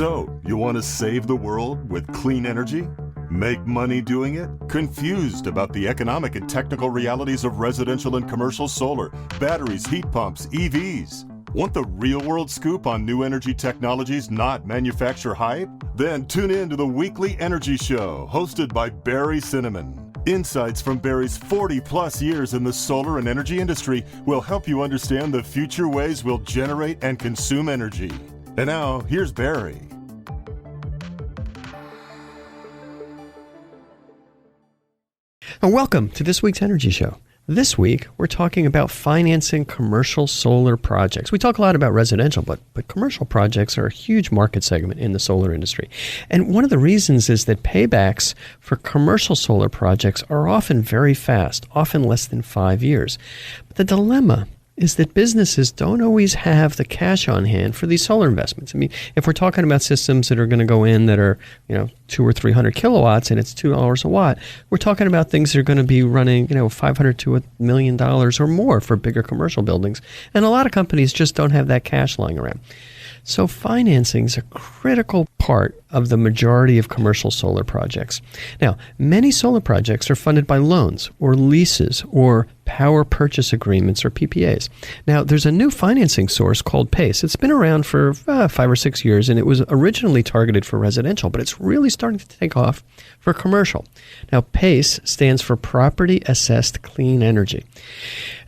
So, you want to save the world with clean energy? Make money doing it? Confused about the economic and technical realities of residential and commercial solar, batteries, heat pumps, EVs? Want the real-world scoop on new energy technologies, not manufacturer hype? Then tune in to the Weekly Energy Show, hosted by Barry Cinnamon. Insights from Barry's 40-plus years in the solar and energy industry will help you understand the future ways we'll generate and consume energy. And now, here's Barry. And welcome to this week's Energy Show. This week, we're talking about financing commercial solar projects. We talk a lot about residential, but commercial projects are a huge market segment in the solar industry. And one of the reasons is that paybacks for commercial solar projects are often very fast, often less than 5 years. But the dilemma is that businesses don't always have the cash on hand for these solar investments. I mean, if we're talking about systems that are going to go in that are, 200 or 300 kilowatts and it's $2 a watt, we're talking about things that are going to be running, $500 to $1 million or more for bigger commercial buildings. And a lot of companies just don't have that cash lying around. So financing is a critical part of the majority of commercial solar projects. Now, many solar projects are funded by loans or leases or power purchase agreements or PPAs. Now, there's a new financing source called PACE. It's been around for 5 or 6 years, and it was originally targeted for residential, but it's really starting to take off for commercial. Now, PACE stands for Property Assessed Clean Energy.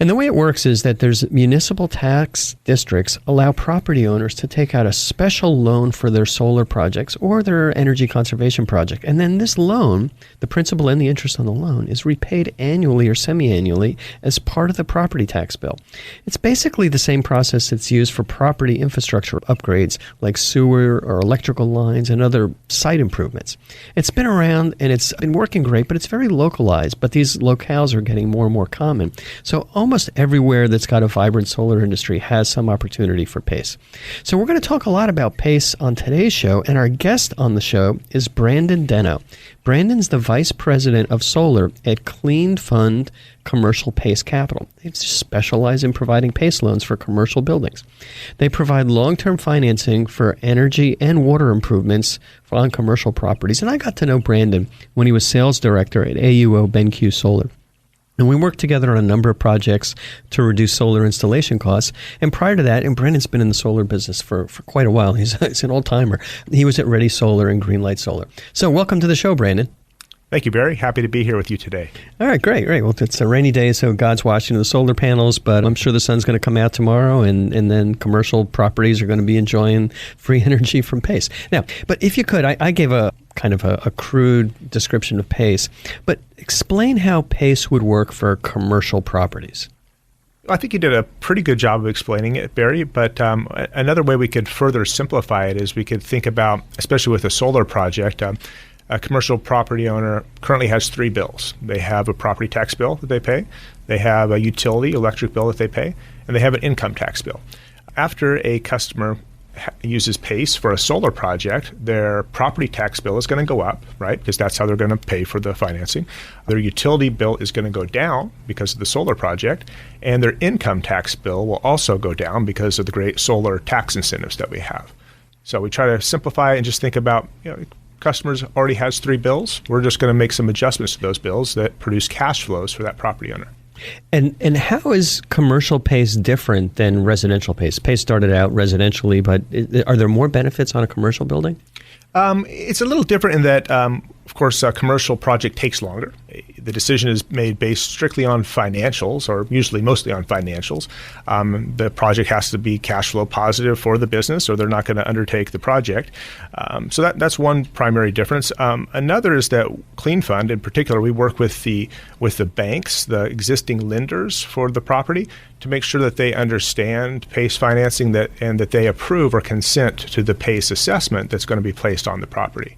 And the way it works is that there's municipal tax districts allow property owners to take out a special loan for their solar projects or their energy conservation project. And then this loan, the principal and the interest on the loan, is repaid annually or semi-annually as part of the property tax bill. It's basically the same process that's used for property infrastructure upgrades like sewer or electrical lines and other site improvements. It's been around and it's been working great, but it's very localized. But these locales are getting more and more common. So almost everywhere that's got a vibrant solar industry has some opportunity for PACE. So we're going to talk a lot about PACE on today's show, and our guest on the show is Brandon Deno. Brandon's the Vice President of Solar at Clean Fund Commercial PACE Capital. They specialize in providing PACE loans for commercial buildings. They provide long-term financing for energy and water improvements on commercial properties. And I got to know Brandon when he was sales director at AUO BenQ Solar. And we worked together on a number of projects to reduce solar installation costs. And prior to that, and Brandon's been in the solar business for quite a while. He's an old-timer. He was at Ready Solar and Greenlight Solar. So welcome to the show, Brandon. Thank you, Barry. Happy to be here with you today. All right, great. Well, it's a rainy day, so God's watching the solar panels, but I'm sure the sun's going to come out tomorrow, and then commercial properties are going to be enjoying free energy from PACE. Now, but if you could, I gave a kind of a crude description of PACE, but explain how PACE would work for commercial properties. I think you did a pretty good job of explaining it, Barry, but another way we could further simplify it is we could think about, especially with a solar project, a commercial property owner currently has 3 bills. They have a property tax bill that they pay, they have a utility electric bill that they pay, and they have an income tax bill. After a customer uses PACE for a solar project, their property tax bill is going to go up, right? Because that's how they're going to pay for the financing. Their utility bill is going to go down because of the solar project, and their income tax bill will also go down because of the great solar tax incentives that we have. So we try to simplify and just think about, customers already has 3 bills. We're just going to make some adjustments to those bills that produce cash flows for that property owner. And how is commercial PACE different than residential PACE? PACE started out residentially, but are there more benefits on a commercial building? It's a little different in that, of course, a commercial project takes longer. The decision is made based strictly on financials, or usually mostly on financials. The project has to be cash flow positive for the business, or they're not going to undertake the project. So that's one primary difference. Another is that Clean Fund, in particular, we work with the banks, the existing lenders for the property, to make sure that they understand PACE financing and that they approve or consent to the PACE assessment that's going to be placed on the property.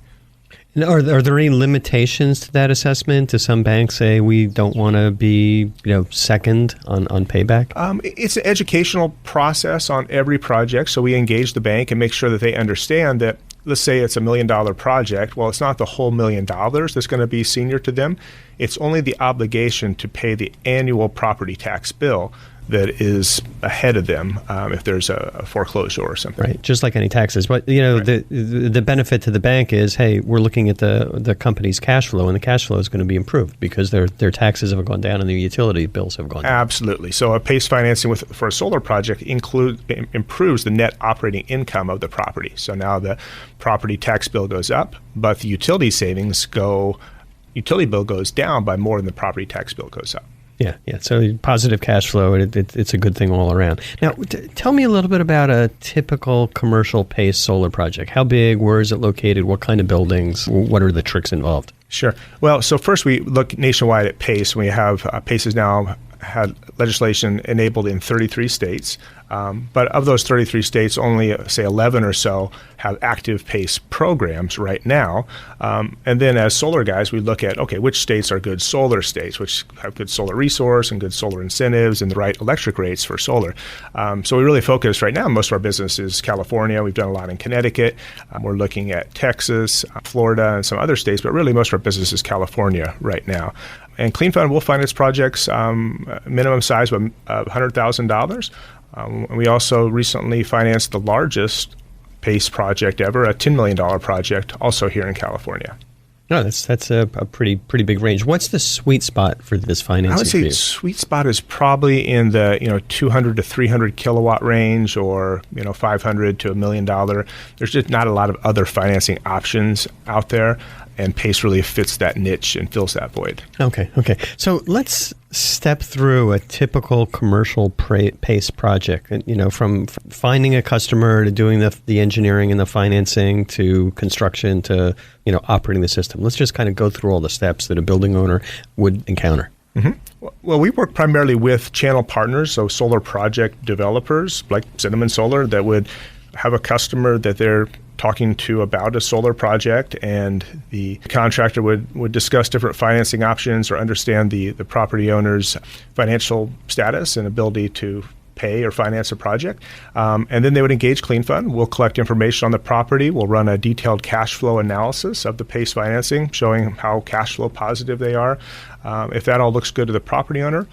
Are there any limitations to that assessment? Do some banks say we don't want to be, second on payback? It's an educational process on every project. So we engage the bank and make sure that they understand that, let's say it's $1 million project. Well, it's not the whole $1 million that's going to be senior to them. It's only the obligation to pay the annual property tax bill that is ahead of them if there's a foreclosure or something. Right, just like any taxes. But the benefit to the bank is, hey, we're looking at the company's cash flow, and the cash flow is going to be improved because their taxes have gone down and their utility bills have gone down. Absolutely. So a PACE financing for a solar project improves the net operating income of the property. So now the property tax bill goes up, but the utility bill goes down by more than the property tax bill goes up. Yeah. So positive cash flow, it's a good thing all around. Now, tell me a little bit about a typical commercial PACE solar project. How big? Where is it located? What kind of buildings? What are the tricks involved? Sure. Well, so first we look nationwide at PACE. We have PACE has now had legislation enabled in 33 states. But of those 33 states, only, say, 11 or so have active PACE programs right now. And then as solar guys, we look at, okay, which states are good solar states, which have good solar resource and good solar incentives and the right electric rates for solar. So we really focus right now, most of our business is California. We've done a lot in Connecticut. We're looking at Texas, Florida, and some other states, but really most of our business is California right now. And Clean Fund will finance projects minimum size of $100,000. We also recently financed the largest PACE project ever, a $10 million project, also here in California. No, that's a pretty big range. What's the sweet spot for this financing? I would say sweet spot is probably in the 200 to 300 kilowatt range, or 500 to $1 million. There's just not a lot of other financing options out there, and PACE really fits that niche and fills that void. Okay. So let's step through a typical commercial PACE project. From finding a customer to doing the engineering and the financing to construction to operating the system. Let's just kind of go through all the steps that a building owner would encounter. Mm-hmm. Well, we work primarily with channel partners, so solar project developers like Cinnamon Solar that would have a customer that they're talking to about a solar project, and the contractor would discuss different financing options or understand the property owner's financial status and ability to pay or finance a project. And then they would engage Clean Fund. We'll collect information on the property. We'll run a detailed cash flow analysis of the PACE financing, showing how cash flow positive they are. If that all looks good to the property owner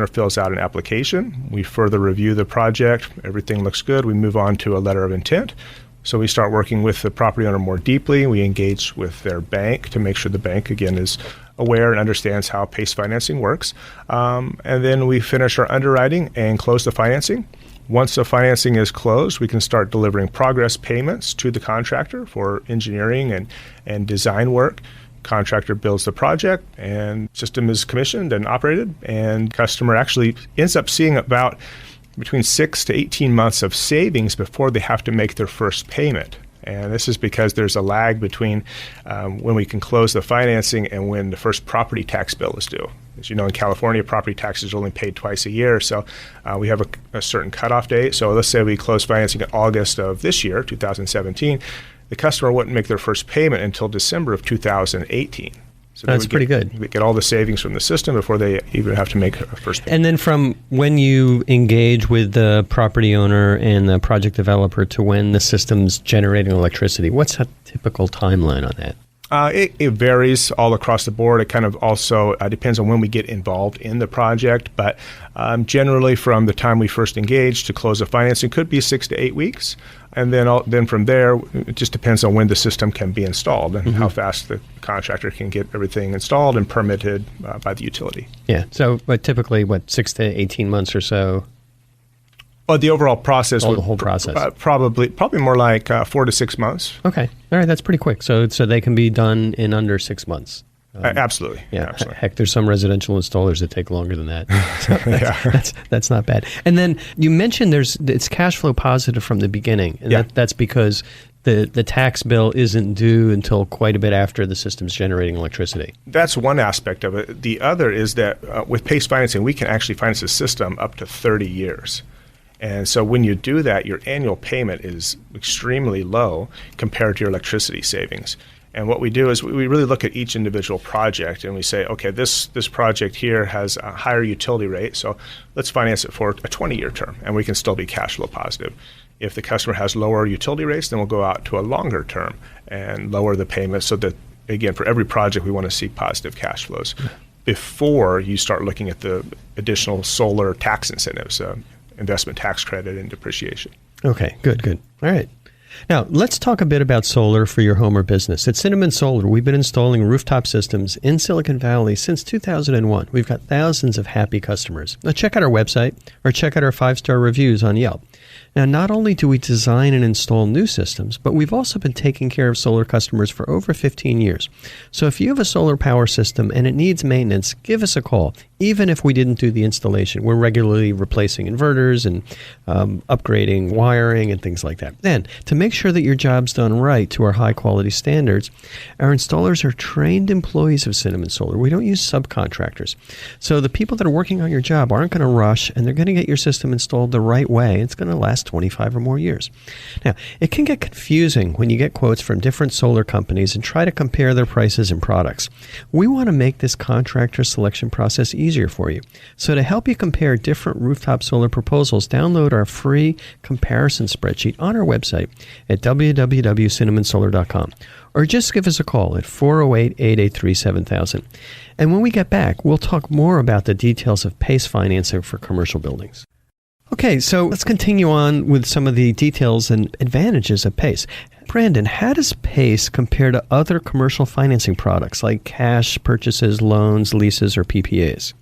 fills out an application. We further review the project. Everything looks good. We move on to a letter of intent. So we start working with the property owner more deeply. We engage with their bank to make sure the bank, again, is aware and understands how PACE financing works. And then we finish our underwriting and close the financing. Once the financing is closed, we can start delivering progress payments to the contractor for engineering and design work. Contractor builds the project, and system is commissioned and operated, and customer actually ends up seeing about between 6 to 18 months of savings before they have to make their first payment. And this is because there's a lag between when we can close the financing and when the first property tax bill is due. As you know, in California, property taxes are only paid twice a year, so we have a certain cutoff date. So let's say we close financing in August of this year, 2017. The customer wouldn't make their first payment until December of 2018. So that's pretty good. We get all the savings from the system before they even have to make a first payment. And then from when you engage with the property owner and the project developer to when the system's generating electricity, what's a typical timeline on that? It varies all across the board. It kind of also depends on when we get involved in the project. But generally, from the time we first engage to close the financing could be 6 to 8 weeks. And then from there, it just depends on when the system can be installed and how fast the contractor can get everything installed and permitted by the utility. Yeah. So but typically, 6 to 18 months or so? Well, the overall process the whole process. Probably more like 4 to 6 months. Okay. All right. That's pretty quick. So they can be done in under 6 months. Absolutely. Yeah. Absolutely. Heck, there's some residential installers that take longer than that. So that's not bad. And then you mentioned it's cash flow positive from the beginning, and that's because the tax bill isn't due until quite a bit after the system's generating electricity. That's one aspect of it. The other is that with PACE financing, we can actually finance the system up to 30 years. And so when you do that, your annual payment is extremely low compared to your electricity savings. And what we do is we really look at each individual project and we say, okay, this project here has a higher utility rate, so let's finance it for a 20-year term, and we can still be cash flow positive. If the customer has lower utility rates, then we'll go out to a longer term and lower the payment so that, again, for every project, we want to see positive cash flows. before you start looking at the additional solar tax incentives, investment tax credit and depreciation. Okay, good. All right. Now, let's talk a bit about solar for your home or business. At Cinnamon Solar, we've been installing rooftop systems in Silicon Valley since 2001. We've got thousands of happy customers. Now, check out our website or check out our 5-star reviews on Yelp. Now, not only do we design and install new systems, but we've also been taking care of solar customers for over 15 years. So if you have a solar power system and it needs maintenance, give us a call. Even if we didn't do the installation, we're regularly replacing inverters and upgrading wiring and things like that. Then, to make sure that your job's done right to our high-quality standards, our installers are trained employees of Cinnamon Solar. We don't use subcontractors. So the people that are working on your job aren't going to rush, and they're going to get your system installed the right way. It's going to last 25 or more years. Now, it can get confusing when you get quotes from different solar companies and try to compare their prices and products. We want to make this contractor selection process easier for you. So to help you compare different rooftop solar proposals, download our free comparison spreadsheet on our website at www.cinnamonsolar.com, or just give us a call at 408-883-7000. And when we get back, we'll talk more about the details of PACE financing for commercial buildings. Okay, so let's continue on with some of the details and advantages of PACE. Brandon, how does PACE compare to other commercial financing products like cash purchases, loans, leases, or PPAs?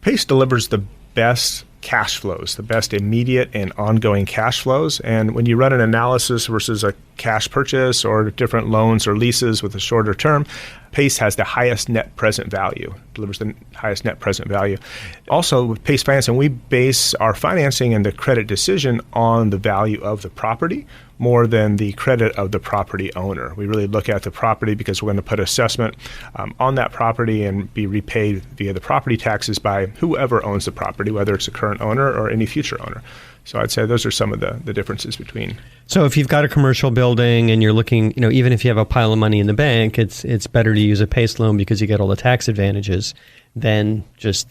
PACE delivers the best cash flows, the best immediate and ongoing cash flows. And when you run an analysis versus a cash purchase or different loans or leases with a shorter term, PACE has the highest net present value, delivers the highest net present value. Also, with PACE financing, we base our financing and the credit decision on the value of the property more than the credit of the property owner. We really look at the property because we're going to put assessment on that property and be repaid via the property taxes by whoever owns the property, whether it's the current owner or any future owner. So I'd say those are some of the differences between. So if you've got a commercial building and you're looking, even if you have a pile of money in the bank, it's better to use a PACE loan because you get all the tax advantages than just,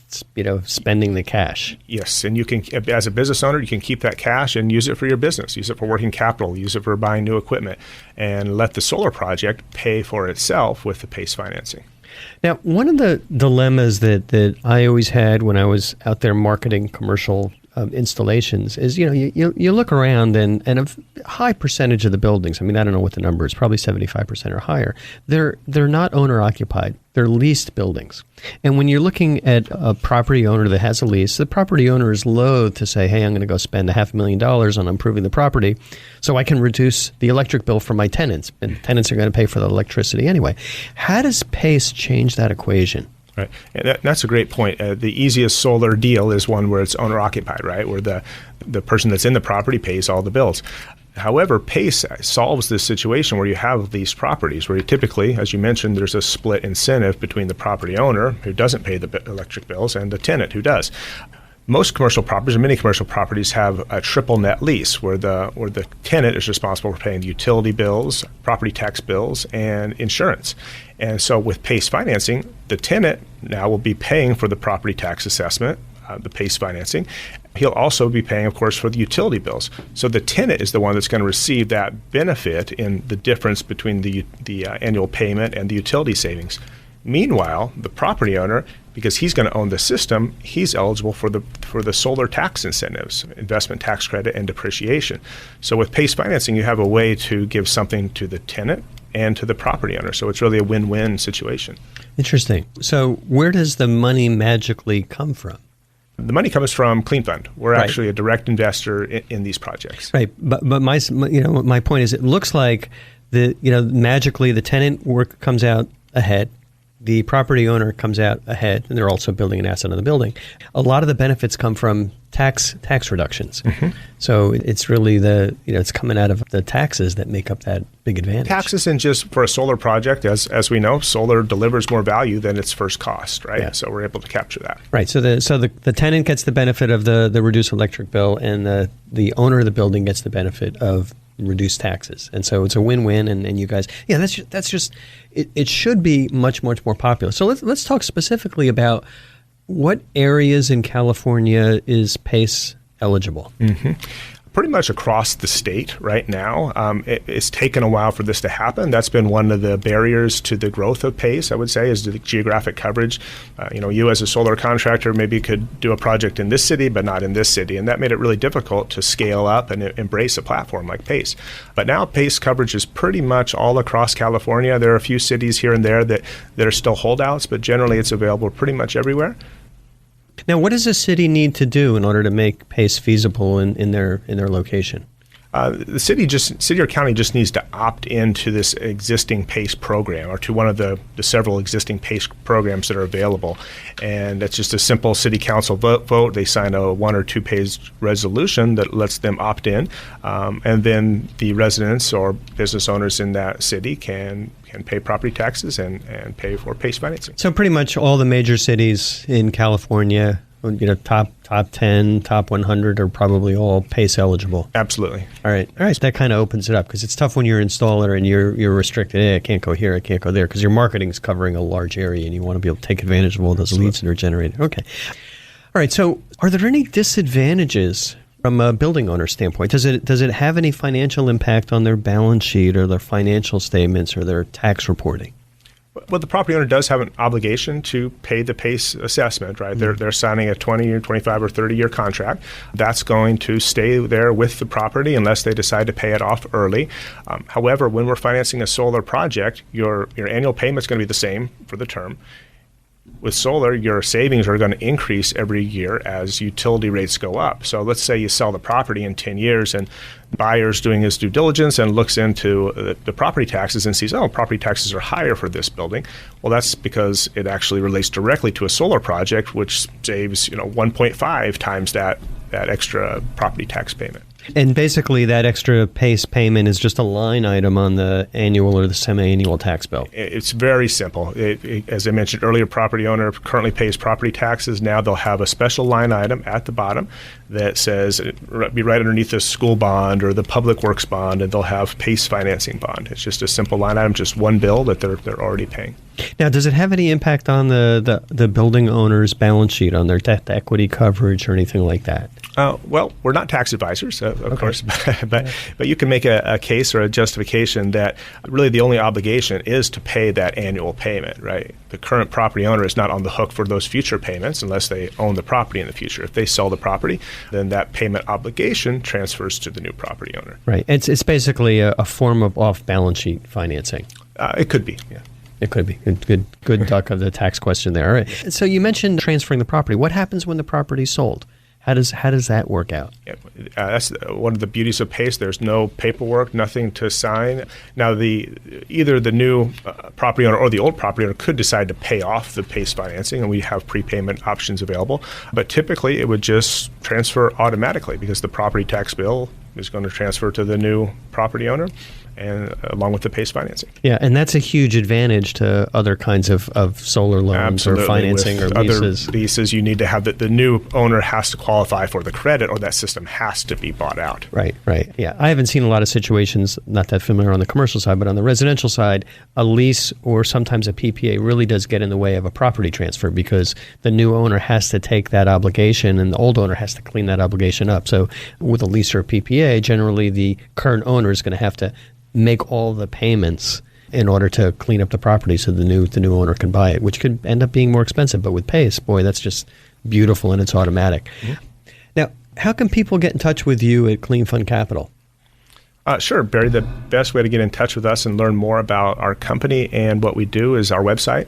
spending the cash. Yes, and you can, as a business owner, you can keep that cash and use it for your business, use it for working capital, use it for buying new equipment, and let the solar project pay for itself with the PACE financing. Now, one of the dilemmas that I always had when I was out there marketing commercial installations is, you look around and a high percentage of the buildings, I don't know what the number is, probably 75% or higher, they're not owner occupied. They're leased buildings. And when you're looking at a property owner that has a lease, the property owner is loath to say, hey, I'm going to go spend $500,000 on improving the property so I can reduce the electric bill for my tenants. And tenants are going to pay for the electricity anyway. How does PACE change that equation? Right. And that's a great point. The easiest solar deal is one where it's owner occupied, right? Where the person that's in the property pays all the bills. However, PACE solves this situation where you have leased properties where you typically, as you mentioned, there's a split incentive between the property owner who doesn't pay the electric bills and the tenant who does. Most commercial properties, or many commercial properties, have a triple net lease where the tenant is responsible for paying the utility bills, property tax bills, and insurance. And so with PACE financing, the tenant now will be paying for the property tax assessment, the PACE financing. He'll also be paying, of course, for the utility bills. So the tenant is the one that's going to receive that benefit in the difference between the annual payment and the utility savings. Meanwhile, the property owner, because he's going to own the system, he's eligible for the solar tax incentives, investment tax credit, and depreciation. So with PACE financing, you have a way to give something to the tenant and to the property owner. So it's really a win-win situation. Interesting. So where does the money magically come from? The money comes from Clean Fund. We're actually a direct investor in these projects. Right, but my point is, it looks like magically the tenant comes out ahead, the property owner comes out ahead, and they're also building an asset on the building. A lot of the benefits come from tax reductions. Mm-hmm. So it's really it's coming out of the taxes that make up that big advantage. Taxes, and just for a solar project, as we know, solar delivers more value than its first cost, right? Yeah. So we're able to capture that. Right. So the tenant gets the benefit of the reduced electric bill, and the owner of the building gets the benefit of reduced taxes. And so it's a win-win, and you guys, that's just it should be much, much more popular. So let's talk specifically about what areas in California is PACE eligible. Mm-hmm. pretty much across the state right now. It's taken a while for this to happen. That's been one of the barriers to the growth of PACE, I would say, is the geographic coverage. You as a solar contractor maybe could do a project in this city, but not in this city. And that made it really difficult to scale up and embrace a platform like PACE. But now PACE coverage is pretty much all across California. There are a few cities here and there that are still holdouts, but generally it's available pretty much everywhere. Now, what does a city need to do in order to make PACE feasible in their location? The city or county just needs to opt into this existing PACE program or to one of the several existing PACE programs that are available. And that's just a simple city council vote. They sign a 1 or 2 page resolution that lets them opt in. And then the residents or business owners in that city can pay property taxes and pay for PACE financing. So pretty much all the major cities in California, top 10, top 100 are probably all PACE eligible. Absolutely. All right. That kind of opens it up because it's tough when you're an installer and you're restricted. Hey, I can't go here, I can't go there, because your marketing is covering a large area and you want to be able to take advantage of all those leads that are generated. Okay. All right. So are there any disadvantages from a building owner standpoint? Does it have any financial impact on their balance sheet or their financial statements or their tax reporting? Well, the property owner does have an obligation to pay the PACE assessment, right? Mm-hmm. They're signing a 20-year, 25 or 30-year contract. That's going to stay there with the property unless they decide to pay it off early. However, when we're financing a solar project, your annual payment's going to be the same for the term. With solar, your savings are going to increase every year as utility rates go up. So let's say you sell the property in 10 years and the buyer's doing his due diligence and looks into the property taxes and sees, property taxes are higher for this building. Well, that's because it actually relates directly to a solar project, which saves 1.5 times that extra property tax payment. And basically that extra PACE payment is just a line item on the annual or the semi-annual tax bill. It's very simple. As I mentioned earlier, property owner currently pays property taxes. Now they'll have a special line item at the bottom that says, be right underneath the school bond or the public works bond, and they'll have PACE financing bond. It's just a simple line item, just one bill that they're already paying. Now, does it have any impact on the building owner's balance sheet, on their debt to equity coverage or anything like that? Well, we're not tax advisors, of course, but you can make a case or a justification that really the only obligation is to pay that annual payment, right? The current property owner is not on the hook for those future payments unless they own the property in the future. If they sell the property, then that payment obligation transfers to the new property owner. Right. It's basically a form of off-balance sheet financing. It could be, yeah. It could be. Good duck of the tax question there. All right. So you mentioned transferring the property. What happens when the property is sold? How does that work out? Yeah, that's one of the beauties of PACE. There's no paperwork, nothing to sign. Now, either the new property owner or the old property owner could decide to pay off the PACE financing, and we have prepayment options available. But typically, it would just transfer automatically because the property tax bill is going to transfer to the new property owner, and along with the PACE financing. Yeah, and that's a huge advantage to other kinds of solar loans. Absolutely. Or financing with or leases. Other leases, you need to have the new owner has to qualify for the credit, or that system has to be bought out. Right. Yeah, I haven't seen a lot of situations, not that familiar on the commercial side, but on the residential side, a lease or sometimes a PPA really does get in the way of a property transfer because the new owner has to take that obligation and the old owner has to clean that obligation up. So with a lease or a PPA, generally the current owner is going to have to make all the payments in order to clean up the property so the new owner can buy it, which could end up being more expensive. But with PACE, boy, that's just beautiful and it's automatic. Mm-hmm. Now, how can people get in touch with you at Clean Fund Capital? Sure, Barry. The best way to get in touch with us and learn more about our company and what we do is our website,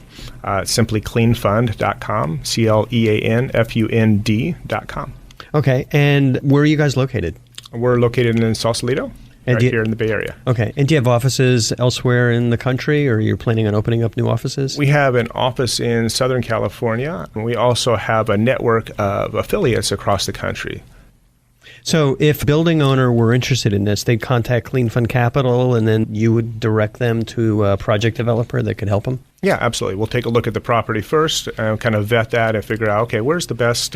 simply cleanfund.com, CLEANFUND.com. Okay, and where are you guys located? We're located in Sausalito. Right here in the Bay Area. Okay. And do you have offices elsewhere in the country, or you're planning on opening up new offices? We have an office in Southern California, and we also have a network of affiliates across the country. So if a building owner were interested in this, they'd contact Clean Fund Capital, and then you would direct them to a project developer that could help them? Yeah, absolutely. We'll take a look at the property first and kind of vet that and figure out, okay, who's the best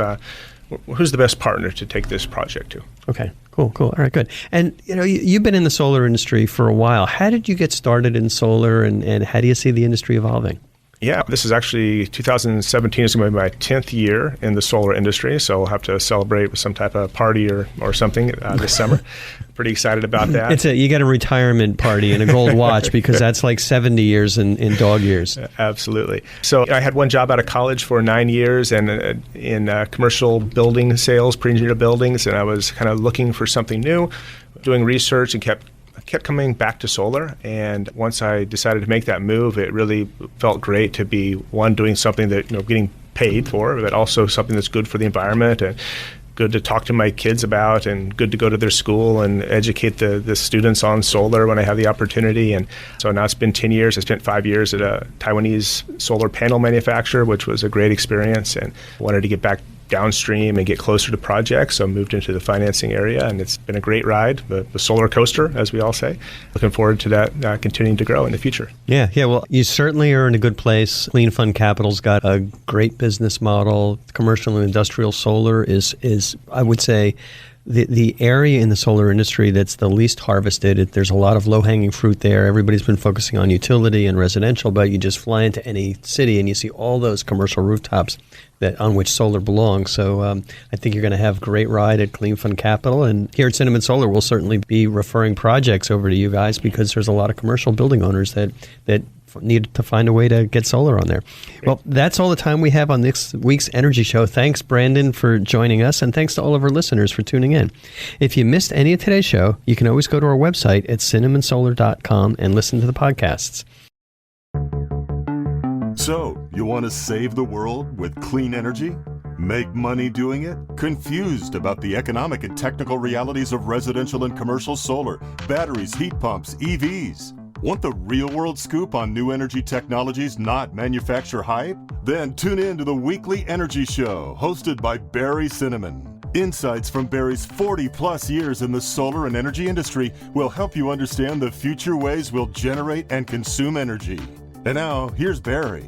partner to take this project to? Okay, cool. All right, good. And you've been in the solar industry for a while. How did you get started in solar, and how do you see the industry evolving? Yeah, this is actually 2017 is going to be my 10th year in the solar industry, so I'll have to celebrate with some type of party or something this summer. Pretty excited about that. You get a retirement party and a gold watch because that's like 70 years in dog years. Absolutely. So I had one job out of college for 9 years and in commercial building sales, pre-engineered buildings, and I was kind of looking for something new, doing research, and kept coming back to solar. And once I decided to make that move, it really felt great to be, one, doing something that, getting paid for, but also something that's good for the environment and good to talk to my kids about and good to go to their school and educate the students on solar when I have the opportunity. And so now it's been 10 years. I spent 5 years at a Taiwanese solar panel manufacturer, which was a great experience, and wanted to get back downstream and get closer to projects, so I moved into the financing area, and it's been a great ride, the solar coaster, as we all say. Looking forward to that continuing to grow in the future. Yeah, well, you certainly are in a good place. Clean Fund Capital's got a great business model. Commercial and industrial solar is I would say, the area in the solar industry that's the least harvested. There's a lot of low-hanging fruit there. Everybody's been focusing on utility and residential, but you just fly into any city and you see all those commercial rooftops on which solar belongs. So I think you're going to have a great ride at Clean Fund Capital. And here at Cinnamon Solar, we'll certainly be referring projects over to you guys because there's a lot of commercial building owners that need to find a way to get solar on there. Well, that's all the time we have on this week's Energy Show. Thanks, Brandon, for joining us, and thanks to all of our listeners for tuning in. If you missed any of today's show, you can always go to our website at cinnamonsolar.com and listen to the podcasts. So, you want to save the world with clean energy? Make money doing it? Confused about the economic and technical realities of residential and commercial solar, batteries, heat pumps, EVs? Want the real-world scoop on new energy technologies, not manufacturer hype? Then tune in to the weekly Energy Show, hosted by Barry Cinnamon. Insights from Barry's 40-plus years in the solar and energy industry will help you understand the future ways we'll generate and consume energy. And now, here's Barry.